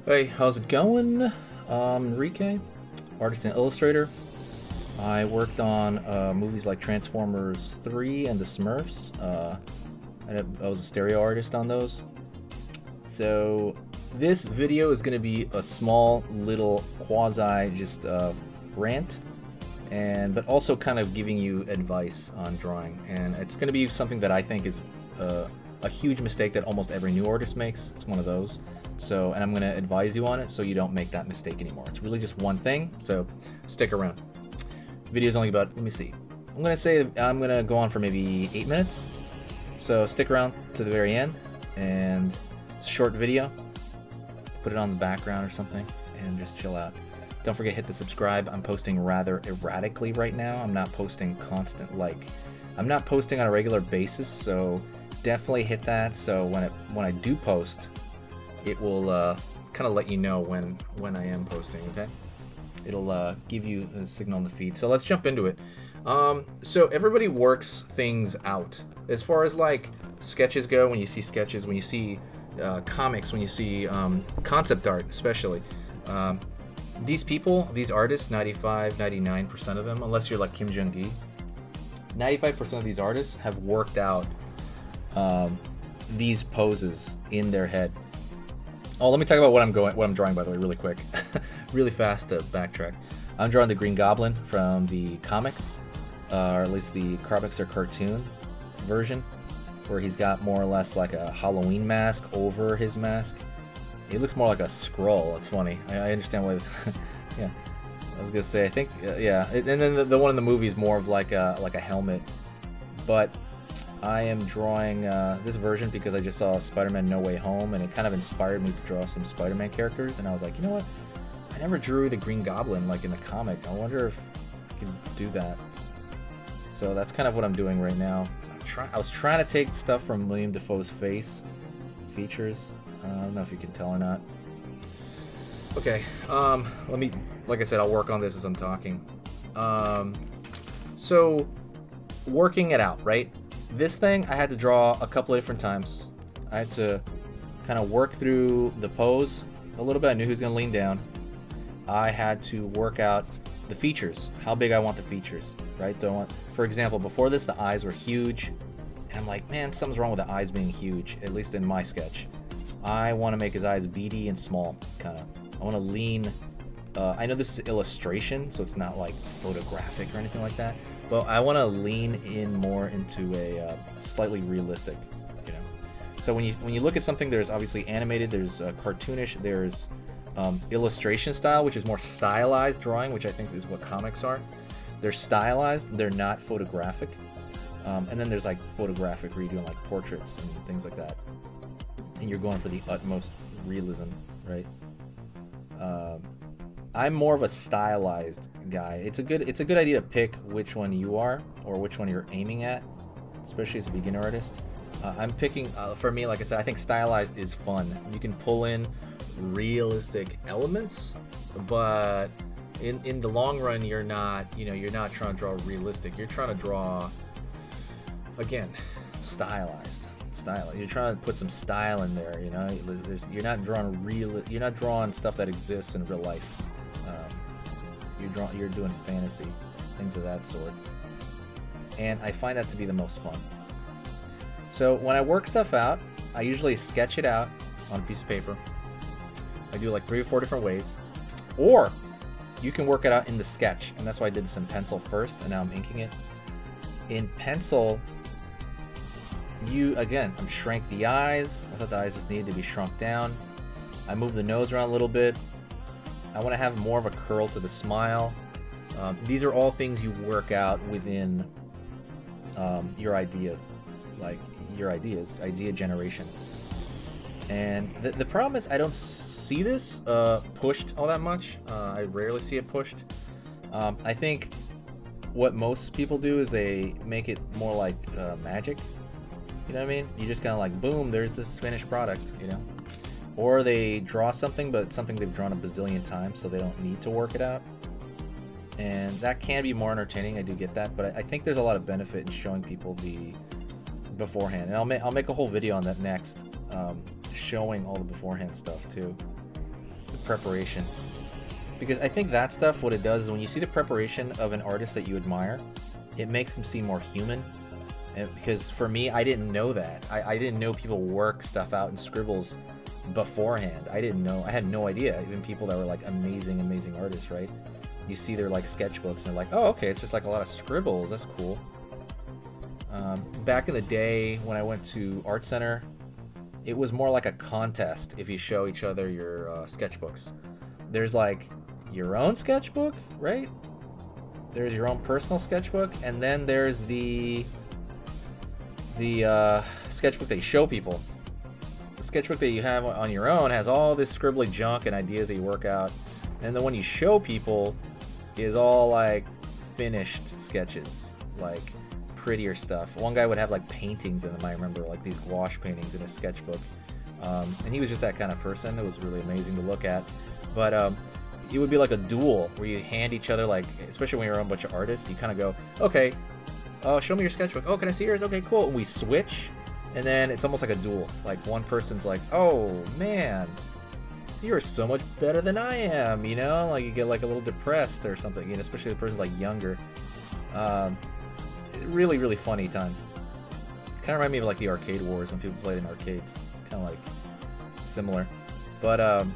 Hey, how's it going? Enrique, artist and illustrator. I worked on movies like Transformers 3 and the Smurfs. I was a stereo artist on those. So this video is going to be a small little quasi just rant, but also kind of giving you advice on drawing. And it's going to be something that I think is a huge mistake that almost every new artist makes. It's one of those. And I'm going to advise you on it so you don't make that mistake anymore. It's really just one thing, so stick around. The video is only about, let me see. I'm going to go on for maybe 8 minutes. So stick around to the very end, and it's a short video. Put it on the background or something, and just chill out. Don't forget to hit the subscribe. I'm posting rather erratically right now. I'm not posting I'm not posting on a regular basis, so definitely hit that. So when I do post, it will kind of let you know when I am posting, okay? It'll give you a signal on the feed. So let's jump into it. So everybody works things out. As far as like sketches go, when you see sketches, when you see comics, when you see concept art especially, these people, these artists, 99% of them, unless you're like Kim Jong-gi, 95% of these artists have worked out these poses in their head. Oh, let me talk about what I'm drawing, by the way, really quick. Really fast to backtrack. I'm drawing the Green Goblin from the comics, or at least the comics or cartoon version, where he's got more or less like a Halloween mask over his mask. He looks more like a Skrull. It's funny. I understand why. Yeah, I was gonna say. I think yeah. And then the one in the movie is more of like a helmet, but I am drawing this version because I just saw Spider-Man No Way Home, and it kind of inspired me to draw some Spider-Man characters, and I was like, you know what? I never drew the Green Goblin like in the comic. I wonder if I can do that. So that's kind of what I'm doing right now. I was trying to take stuff from William Dafoe's face features. I don't know if you can tell or not. Okay, like I said, I'll work on this as I'm talking. So working it out, right? This thing I had to draw a couple of different times. I had to kind of work through the pose a little bit. I knew he was going to lean down. I had to work out the features, how big I want the features, right? For example, before this, the eyes were huge, and I'm like, man, something's wrong with the eyes being huge, at least in my sketch. I want to make his eyes beady and small, kind of. I want to lean. I know this is illustration, so it's not like photographic or anything like that. But I want to lean in more into a slightly realistic, you know. So when you look at something, there's obviously animated, there's cartoonish, there's illustration style, which is more stylized drawing, which I think is what comics are. They're stylized, they're not photographic. And then there's like photographic, where you're doing like portraits and things like that, and you're going for the utmost realism, right? I'm more of a stylized guy. It's a good idea to pick which one you are or which one you're aiming at, especially as a beginner artist. I'm picking for me, like I said, I think stylized is fun. You can pull in realistic elements, but in the long run, you're not trying to draw realistic. You're trying to draw, again, stylized. You're trying to put some style in there, you know. You're not drawing stuff that exists in real life. You're doing fantasy, things of that sort, and I find that to be the most fun. So when I work stuff out, I usually sketch it out on a piece of paper. I do like 3 or 4 different ways, or you can work it out in the sketch, and that's why I did this in pencil first, and now I'm inking it. In pencil, I'm shrank the eyes. I thought the eyes just needed to be shrunk down. I move the nose around a little bit. I want to have more of a curl to the smile. These are all things you work out within your idea, like your idea generation. And the problem is I don't see this pushed all that much. I rarely see it pushed. I think what most people do is they make it more like magic. You know what I mean? You just kind of like, boom, there's this finished product, you know? Or they draw something, but it's something they've drawn a bazillion times, so they don't need to work it out. And that can be more entertaining, I do get that, but I think there's a lot of benefit in showing people the beforehand. And I'll make a whole video on that next, showing all the beforehand stuff too. the preparation. Because I think that stuff, what it does is when you see the preparation of an artist that you admire, it makes them seem more human. And because for me, I didn't know that. I didn't know people work stuff out in scribbles beforehand. I didn't know. I had no idea. Even people that were like amazing, amazing artists, right? You see their like sketchbooks and they're like, oh, okay, it's just like a lot of scribbles. That's cool. Back in the day when I went to Art Center, it was more like a contest if you show each other your sketchbooks. There's like your own sketchbook, right? There's your own personal sketchbook, and then there's the sketchbook that you show people. The sketchbook that you have on your own has all this scribbly junk and ideas that you work out, and the one you show people is all like finished sketches, like prettier stuff. One guy would have like paintings in them. I remember like these gouache paintings in his sketchbook, and he was just that kind of person. It was really amazing to look at. But it would be like a duel where you hand each other, like, especially when you're around a bunch of artists, you kind of go, okay, show me your sketchbook. Oh, can I see yours? Okay, cool. And we switch, and then it's almost like a duel. Like one person's like, oh man, you're so much better than I am, you know? Like you get like a little depressed or something, you know, especially the person's like younger. Really, really funny time. Kind of remind me of like the arcade wars when people played in arcades. Kind of like similar, but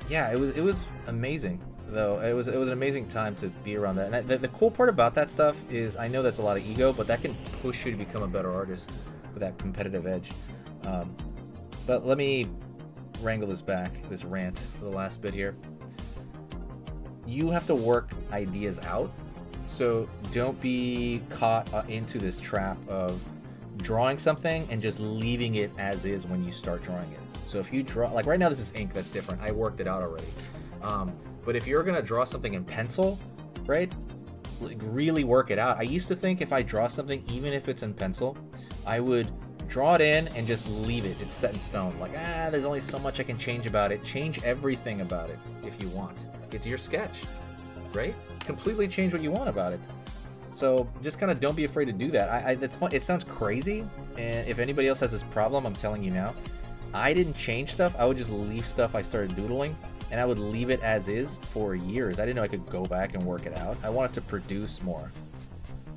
yeah, it was amazing though. It was an amazing time to be around that. And the cool part about that stuff is I know that's a lot of ego, but that can push you to become a better artist with that competitive edge. But let me wrangle this back, this rant for the last bit here. You have to work ideas out. So don't be caught into this trap of drawing something and just leaving it as is when you start drawing it. So if you draw, like right now this is ink, that's different. I worked it out already. But if you're gonna draw something in pencil, right, like really work it out. I used to think if I draw something, even if it's in pencil, I would draw it in and just leave it. It's set in stone. Like, there's only so much I can change about it. Change everything about it if you want. It's your sketch, right? Completely change what you want about it. So just kind of don't be afraid to do that. That's fun. It sounds crazy, and if anybody else has this problem, I'm telling you now, I didn't change stuff. I would just leave stuff I started doodling, and I would leave it as is for years. I didn't know I could go back and work it out. I wanted to produce more,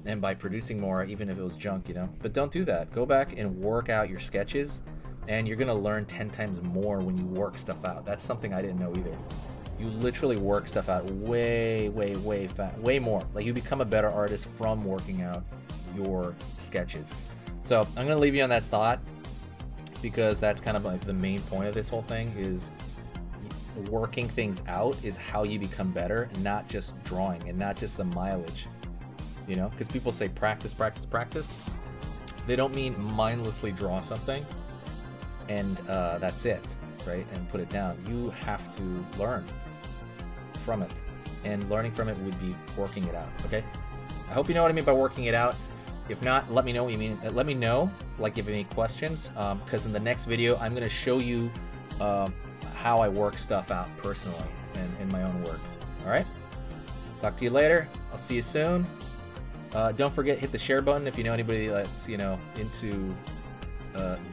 and by producing more, even if it was junk, you know. But don't do that. Go back and work out your sketches, and you're gonna learn 10 times more when you work stuff out. That's something I didn't know either. You literally work stuff out way more. Like you become a better artist from working out your sketches. So I'm gonna leave you on that thought, because that's kind of like the main point of this whole thing is working things out is how you become better, not just drawing and not just the mileage, you know, because people say practice. They don't mean mindlessly draw something and that's it, right? And put it down. You have to learn from it, and learning from it would be working it out. Okay, I hope you know what I mean by working it out. If not, let me know what you mean. Let me know, like, if you have any questions, because in the next video I'm going to show you how I work stuff out personally and in my own work. All right, talk to you later. I'll see you soon. Don't forget, hit the share button if you know anybody that's, you know, into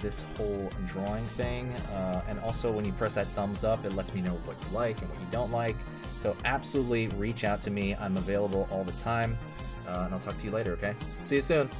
this whole drawing thing, and also when you press that thumbs up, it lets me know what you like and what you don't like. So absolutely reach out to me. I'm available all the time, and I'll talk to you later, okay? See you soon.